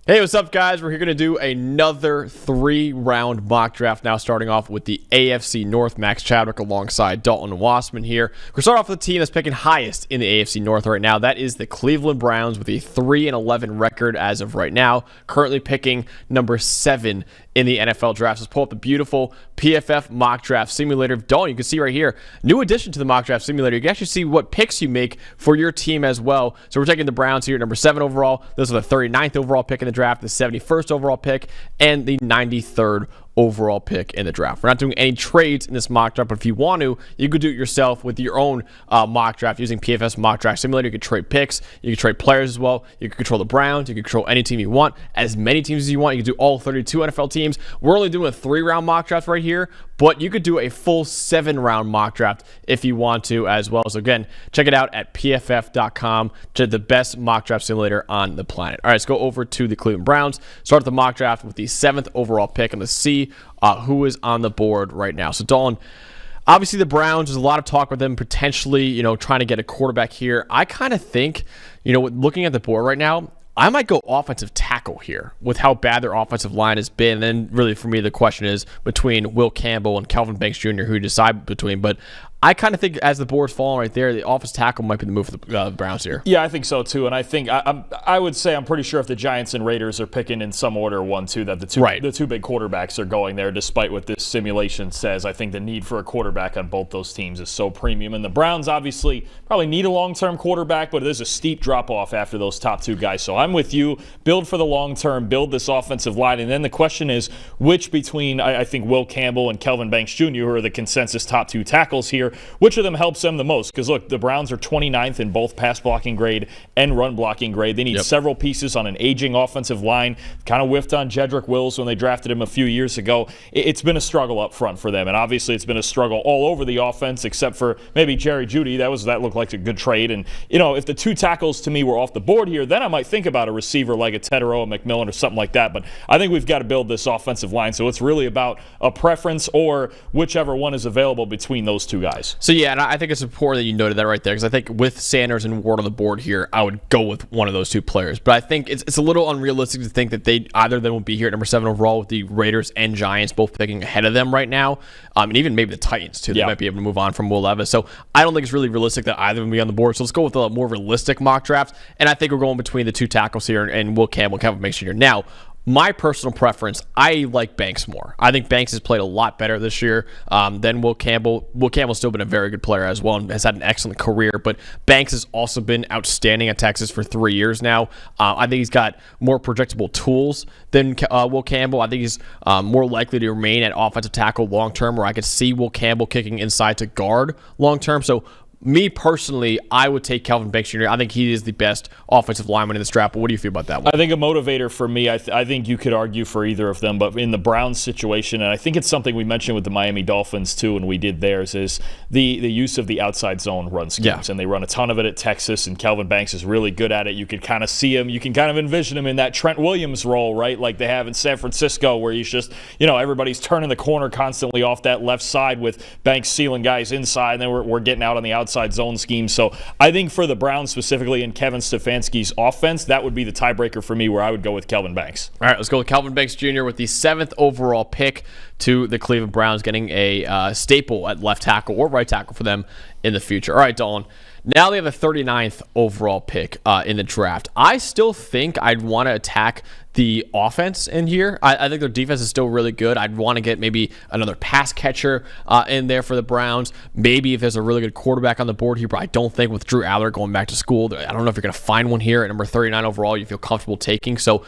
Hey, what's up, guys? We're here going to do another 3-round mock draft now, starting off with the AFC North. Max Chadwick alongside Dalton and Wasserman here. We're starting off with the team that's picking highest in the AFC North right now. That is the Cleveland Browns with a 3-11 record as of right now, currently picking number 7 in the NFL draft. Let's pull up the beautiful PFF Mock Draft Simulator. Dalton, you can see right here, new addition to the Mock Draft Simulator. You can actually see what picks you make for your team as well. So we're taking the Browns here, number 7 overall. This is the 39th overall pick in the draft, the 71st overall pick, and the 93rd overall pick in the draft. We're not doing any trades in this mock draft, but if you want to, you could do it yourself with your own mock draft using PFF's Mock Draft Simulator. You could trade picks, you could trade players as well, you can control the Browns, you can control any team you want, as many teams as you want. You can do all 32 NFL teams. We're only doing a 3-round mock draft right here, but you could do a full 7-round mock draft if you want to as well. So again, check it out at pff.com. Check the best mock draft simulator on the planet. All right, let's go over to the Cleveland Browns. Start the mock draft with the 7th overall pick, and let's see who is on the board right now. So Dalton, obviously the Browns, there's a lot of talk about them potentially, trying to get a quarterback here. I kind of think, looking at the board right now, I might go offensive tackle here with how bad their offensive line has been. And then really for me, the question is between Will Campbell and Kelvin Banks Jr., who you decide between. But I kind of think as the board's falling right there, the offensive tackle might be the move for the Browns here. Yeah, I think so too. And I think I would say I'm pretty sure if the Giants and Raiders are picking in some order 1-2, that the two big quarterbacks are going there. Despite what this simulation says, I think the need for a quarterback on both those teams is so premium. And the Browns obviously probably need a long-term quarterback, but there's a steep drop-off after those top 2 guys. So I'm with you. Build for the long term. Build this offensive line. And then the question is, which between I think Will Campbell and Kelvin Banks Jr., who are the consensus top 2 tackles here, which of them helps them the most? Because, look, the Browns are 29th in both pass blocking grade and run blocking grade. They need several pieces on an aging offensive line. Kind of whiffed on Chadwick when they drafted him a few years ago. It's been a struggle up front for them. And obviously it's been a struggle all over the offense except for maybe Jerry Jeudy. That looked like a good trade. And, if the 2 tackles to me were off the board here, then I might think about a receiver like a Tedero, a McMillan, or something like that. But I think we've got to build this offensive line. So it's really about a preference or whichever one is available between those 2 guys. So yeah, and I think it's important that you noted that right there, because I think with Sanders and Ward on the board here, I would go with one of those 2 players. But I think it's a little unrealistic to think that either of them will be here at number 7 overall, with the Raiders and Giants both picking ahead of them right now, and even maybe the Titans too. They might be able to move on from Will Levis. So I don't think it's really realistic that either of them will be on the board. So let's go with a more realistic mock draft, and I think we're going between the 2 tackles here and Will Campbell, Kelvin Banks Jr. Now, my personal preference, I like Banks more. I think Banks has played a lot better this year than Will Campbell. Will Campbell's still been a very good player as well and has had an excellent career, but Banks has also been outstanding at Texas for 3 years now. I think he's got more projectable tools than Will Campbell. I think he's more likely to remain at offensive tackle long-term, where I could see Will Campbell kicking inside to guard long-term. So me personally, I would take Kelvin Banks Jr. I think he is the best offensive lineman in this draft. But what do you feel about that one? I think a motivator for me, I think you could argue for either of them, but in the Browns situation, and I think it's something we mentioned with the Miami Dolphins too when we did theirs, is the use of the outside zone run schemes. Yeah. And they run a ton of it at Texas, and Kelvin Banks is really good at it. You could kind of see him. You can kind of envision him in that Trent Williams role, right, like they have in San Francisco, where he's just, everybody's turning the corner constantly off that left side with Banks sealing guys inside, and then we're getting out on the outside zone scheme. So I think for the Browns specifically and Kevin Stefanski's offense, that would be the tiebreaker for me, where I would go with Kelvin Banks. All right, let's go with Kelvin Banks Jr. with the 7th overall pick to the Cleveland Browns, getting a staple at left tackle or right tackle for them in the future. All right, Dalton. Now they have a 39th overall pick in the draft. I still think I'd want to attack the offense in here. I think their defense is still really good. I'd want to get maybe another pass catcher in there for the Browns. Maybe if there's a really good quarterback on the board here, but I don't think with Drew Aller going back to school, I don't know if you're going to find one here at number 39 overall you feel comfortable taking. So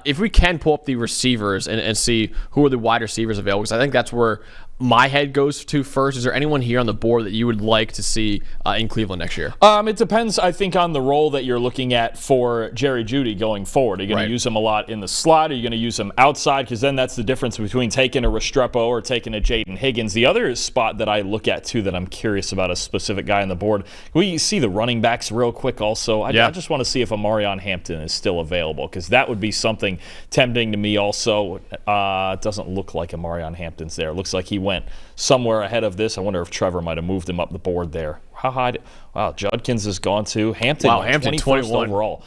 if we can pull up the receivers and see who are the wide receivers available, because I think that's where my head goes to first. Is there anyone here on the board that you would like to see in Cleveland next year? It depends, I think, on the role that you're looking at for Jerry Jeudy going forward. Are you going to use him a lot in the slot? Are you going to use him outside? Because then that's the difference between taking a Restrepo or taking a Jaden Higgins. The other spot that I look at, too, that I'm curious about a specific guy on the board, we see the running backs real quick also. I just want to see if Amarion Hampton is still available, because that would be something tempting to me also. It doesn't look like Amarion Hampton's there. It looks like he went somewhere ahead of this. I wonder if Trevor might have moved him up the board there. How high? Wow, Judkins is gone too. Hampton, Hampton 21st overall.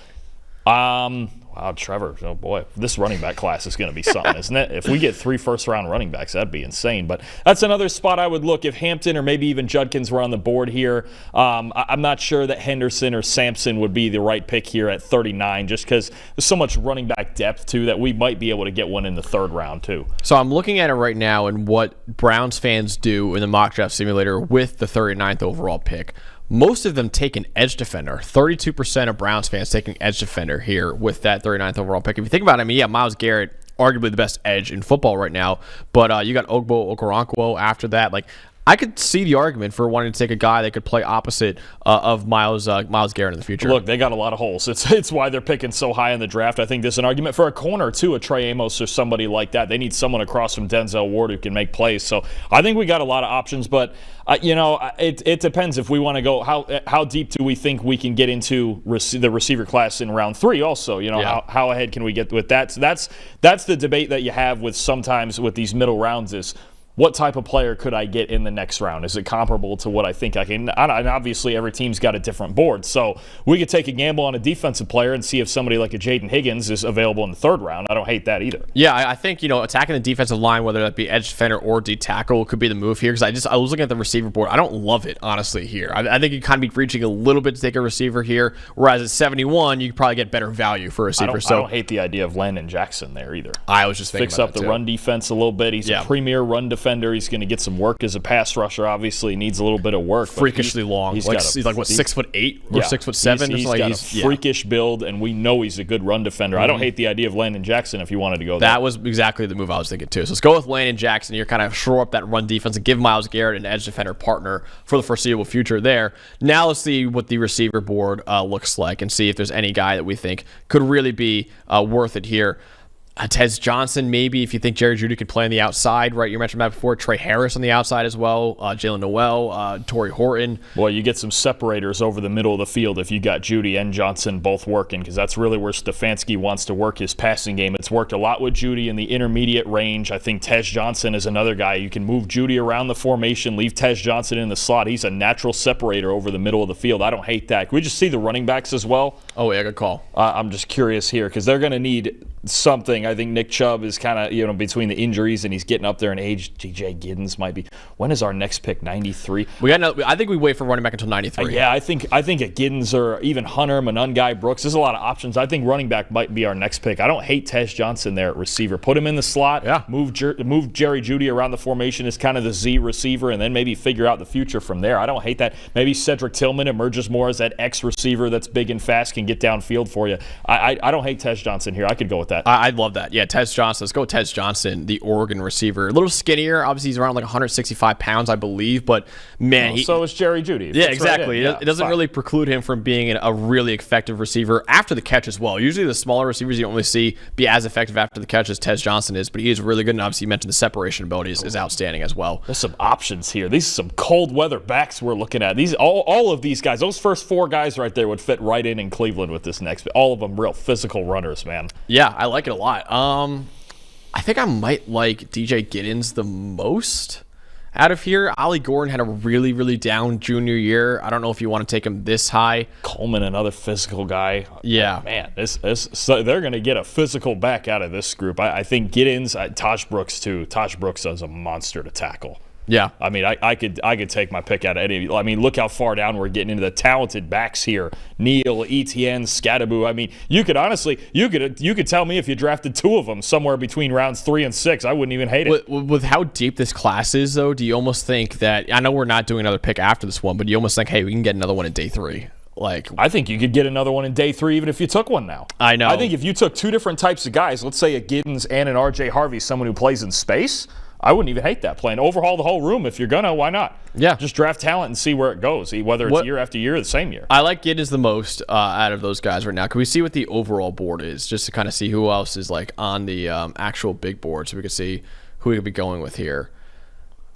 Wow, Trevor, oh boy, this running back class is going to be something, isn't it? If we get 3 first-round running backs, that'd be insane. But that's another spot I would look. If Hampton or maybe even Judkins were on the board here, I'm not sure that Henderson or Sampson would be the right pick here at 39, just because there's so much running back depth, too, that we might be able to get one in the 3rd round, too. So I'm looking at it right now and what Browns fans do in the mock draft simulator with the 39th overall pick. Most of them take an edge defender. 32% of Browns fans take an edge defender here with that 39th overall pick. If you think about it, I mean, yeah, Myles Garrett, arguably the best edge in football right now, but you got Ogbo Okoronkwo after that. Like, I could see the argument for wanting to take a guy that could play opposite of Myles Garrett in the future. Look, they got a lot of holes. It's why they're picking so high in the draft. I think there's an argument for a corner, too, a Trey Amos or somebody like that. They need someone across from Denzel Ward who can make plays. So I think we got a lot of options, but it depends if we want to go. How deep do we think we can get into the receiver class in round 3? Also, how ahead can we get with that? So that's the debate that you have with sometimes with these middle rounds is, what type of player could I get in the next round? Is it comparable to what I think I can? And obviously, every team's got a different board. So we could take a gamble on a defensive player and see if somebody like a Jaden Higgins is available in the 3rd round. I don't hate that either. Yeah, I think, attacking the defensive line, whether that be edge defender or D tackle, could be the move here. Because I was looking at the receiver board. I don't love it, honestly, here. I think you kind of be reaching a little bit to take a receiver here. Whereas at 71, you could probably get better value for a receiver. I don't hate the idea of Landon Jackson there either. I was just thinking fix up the run defense a little bit. He's a premier run defender. He's going to get some work as a pass rusher. Obviously, needs a little bit of work. Freakishly long. He's like what, 6'8" or 6'7"? He's got a freakish build, and we know he's a good run defender. Mm-hmm. I don't hate the idea of Landon Jackson if you wanted to go there. That was exactly the move I was thinking too. So let's go with Landon Jackson. You're kind of shore up that run defense and give Myles Garrett an edge defender partner for the foreseeable future there. Now let's see what the receiver board looks like and see if there's any guy that we think could really be worth it here. Tez Johnson, maybe, if you think Jerry Jeudy could play on the outside, right? You mentioned that before. Trey Harris on the outside as well. Jalen Noel, Torrey Horton. Well, you get some separators over the middle of the field if you got Jeudy and Johnson both working, because that's really where Stefanski wants to work his passing game. It's worked a lot with Jeudy in the intermediate range. I think Tez Johnson is another guy. You can move Jeudy around the formation, leave Tez Johnson in the slot. He's a natural separator over the middle of the field. I don't hate that. Can we just see the running backs as well? Oh, yeah, good call. I'm just curious here, because they're going to need something. I think Nick Chubb is kind of, between the injuries and he's getting up there in age. J.J. Giddens might be. When is our next pick? 93? I think we wait for running back until 93. Yeah, I think a Giddens or even Hunter, Monungai, Brooks. There's a lot of options. I think running back might be our next pick. I don't hate Tez Johnson there at receiver. Put him in the slot. Yeah. Move Jerry Jeudy around the formation as kind of the Z receiver, and then maybe figure out the future from there. I don't hate that. Maybe Cedric Tillman emerges more as that X receiver that's big and fast, can get downfield for you. I don't hate Tez Johnson here. I could go with that. I'd love that. Yeah, Tez Johnson. Let's go with Tez Johnson, the Oregon receiver. A little skinnier. Obviously, he's around like 165 pounds, I believe. But, man. So is Jerry Jeudy. Yeah, exactly. It doesn't really preclude him from being a really effective receiver after the catch as well. Usually the smaller receivers you don't really see be as effective after the catch as Tez Johnson is. But he is really good. And obviously, you mentioned the separation ability is outstanding as well. There's some options here. These are some cold weather backs we're looking at. All of these guys, those first 4 guys right there would fit right in Cleveland with this next. All of them real physical runners, man. Yeah, I like it a lot. I think I might like DJ Giddens the most out of here. Ollie Gordon had a really, really down junior year. I don't know if you want to take him this high. Coleman, another physical guy. Yeah. Oh, man, so they're going to get a physical back out of this group. I think Giddens, Taj Brooks too. Taj Brooks is a monster to tackle. Yeah. I mean, I could take my pick out of any. I mean, look how far down we're getting into the talented backs here. Neal, Etienne, Scadaboo. I mean, you could tell me if you drafted 2 of them somewhere between rounds 3 and 6, I wouldn't even hate it. With how deep this class is, though, do you almost think that, I know we're not doing another pick after this one, but you almost think, hey, we can get another one in day 3. I think you could get another one in day 3 even if you took one now. I know. I think if you took 2 different types of guys, let's say a Giddens and an R.J. Harvey, someone who plays in space, I wouldn't even hate that plan. Overhaul the whole room if you're gonna. Why not? Yeah. Just draft talent and see where it goes, whether it's year after year or the same year. I like Giddens the most out of those guys right now. Can we see what the overall board is, just to kind of see who else is on the actual big board, so we can see who we could be going with here?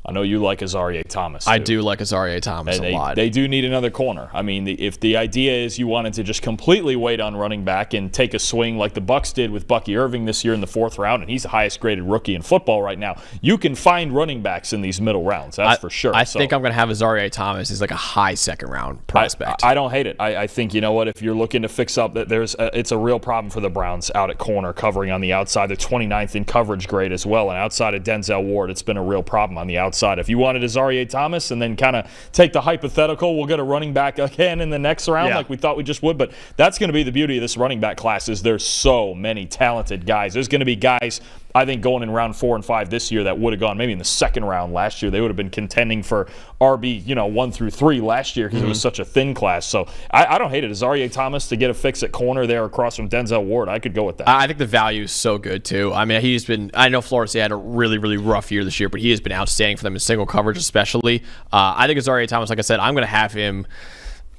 I know you like Azareye'h Thomas. I do like Azareye'h Thomas a lot. They do need another corner. I mean, if the idea is you wanted to just completely wait on running back and take a swing like the Bucs did with Bucky Irving this year in the 4th round, and he's the highest graded rookie in football right now, you can find running backs in these middle rounds. That's for sure. I think I'm going to have Azareye'h Thomas as like a high 2nd round prospect. I don't hate it. I think, you know what, if you're looking to fix up, it's a real problem for the Browns out at corner, covering on the outside. They're 29th in coverage grade as well, and outside of Denzel Ward, it's been a real problem on the outside. If you wanted Azareye'h Thomas and then kind of take the hypothetical, we'll get a running back again in the next round like we thought we just would. But that's going to be the beauty of this running back class, is there's so many talented guys. There's going to be guys, I think, going in round 4 and 5 this year that would have gone maybe in the 2nd round last year. They would have been contending for RB, 1 through 3 last year because it was such a thin class. So I don't hate it. Azareye'h Thomas to get a fix at corner there across from Denzel Ward, I could go with that. I think the value is so good too. I mean, I know Florida State had a really, really rough year this year, but he has been outstanding for them in single coverage especially. I think Azareye'h Thomas, like I said, I'm going to have him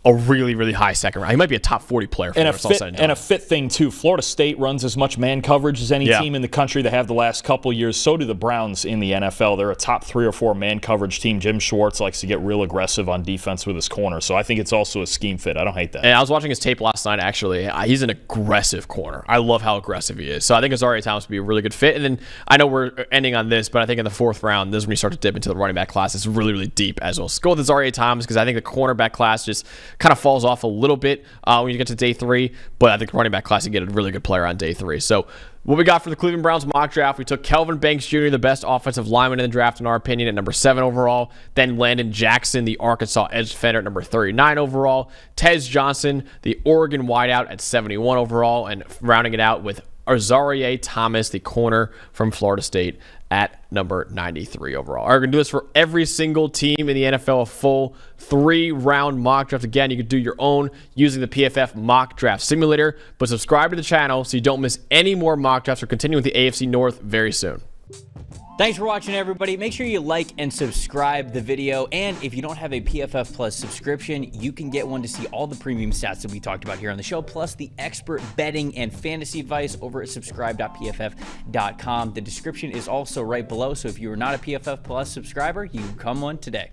a really, really high 2nd round. He might be a top 40 player for and a fit thing too. Florida State runs as much man coverage as any team in the country. They have the last couple years. So do the Browns in the NFL. They're a top 3 or 4 man coverage team. Jim Schwartz likes to get real aggressive on defense with his corner. So I think it's also a scheme fit. I don't hate that. And I was watching his tape last night, actually. He's an aggressive corner. I love how aggressive he is. So I think Azareye'h Thomas would be a really good fit. And then I know we're ending on this, but I think in the 4th round, this is when you start to dip into the running back class. It's really, really deep as well. So go with Azareye'h Thomas because I think the cornerback class just kind of falls off a little bit when you get to day 3, but I think running back class, you get a really good player on day 3. So what we got for the Cleveland Browns mock draft, we took Kelvin Banks Jr., the best offensive lineman in the draft in our opinion, at number 7 overall. Then Landon Jackson, the Arkansas edge defender, at number 39 overall. Tez Johnson, the Oregon wideout, at 71 overall. And rounding it out with Azareye'h Thomas, the corner from Florida State, at number 93 overall. We're going to do this for every single team in the NFL, a full 3-round mock draft. Again, you can do your own using the PFF Mock Draft Simulator, but subscribe to the channel so you don't miss any more mock drafts. We're continuing with the AFC North very soon. Thanks for watching, everybody. Make sure you like and subscribe the video. And if you don't have a PFF Plus subscription, you can get one to see all the premium stats that we talked about here on the show, plus the expert betting and fantasy advice over at subscribe.pff.com. The description is also right below, so if you are not a PFF Plus subscriber, you can become one today.